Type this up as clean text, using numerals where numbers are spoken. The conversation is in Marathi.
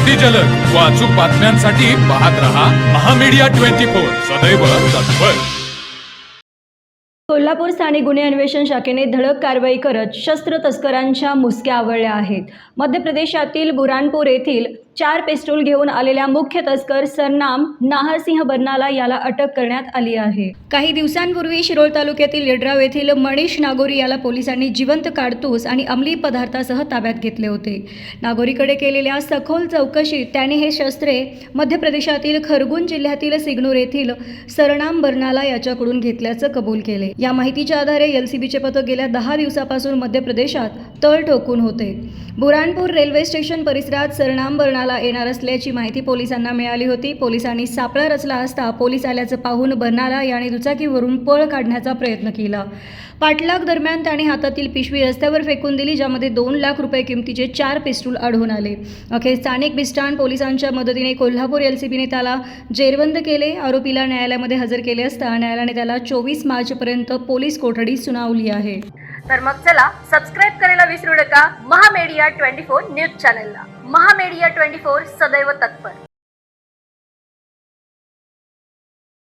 अति जलद व अचूक बातम्यांसाठी पाहत रहा महामीडिया 24 सदैव तत्पर। कोल्हापूर स्थानिक गुन्हे अन्वेषण शाखेने धडक कारवाई करत शस्त्र तस्करांच्या मुसक्या आवळल्या आहेत। मध्य प्रदेशातील बुरानपूर येथील 4 पिस्तूल घेऊन आलेल्या मुख्य तस्कर सरनाम नाहरसिंह बर्नाला याला अटक करण्यात आली आहे। काही दिवसांपूर्वी शिरोळ तालुक्यातील यड्राव येथील मनीष नागोरी याला पोलिसांनी जिवंत काडतूस आणि अंमली पदार्थासह ताब्यात घेतले होते। नागोरीकडे केलेल्या सखोल चौकशीत त्याने हे शस्त्रे मध्य प्रदेशातील खरगुन जिल्ह्यातील सिग्नूर येथील सरनाम बर्नाला याच्याकडून घेतल्याचं कबूल केले। या माहितीच्या आधारे एलसीबीचे पथक गेल्या 10 दिवसापासून मध्य प्रदेशात तळ ठोकून होते। बुरानपूर रेल्वे स्टेशन परिसरात सरनाम बर्नाला येणार असल्याची माहिती पोलिसांना मिळाली होती। पोलिसांनी सापळा रचला असता पोलीस आल्याचं पाहून बर्नाला याने दुचाकीवरून पळ काढण्याचा प्रयत्न केला। पाठलाग दरम्यान त्याने हातातील पिशवी रस्त्यावर फेकून दिली, ज्यामध्ये 2 लाख रुपये किमतीचे 4 पिस्तूल आढळून आले। अखेर स्थानिक बिस्टान पोलिसांच्या मदतीने कोल्हापूर एलसीबीने त्याला जेरबंद केले। आरोपीला न्यायालयामध्ये हजर केले असता न्यायालयाने त्याला 24 मार्चपर्यंत पोलीस कोठडी सुनावली आहे। तर मग चला सबस्क्राईब करायला विसरू नका महामीडिया 24 न्यूज चॅनलला। महामीडिया 24 सदैव तत्पर।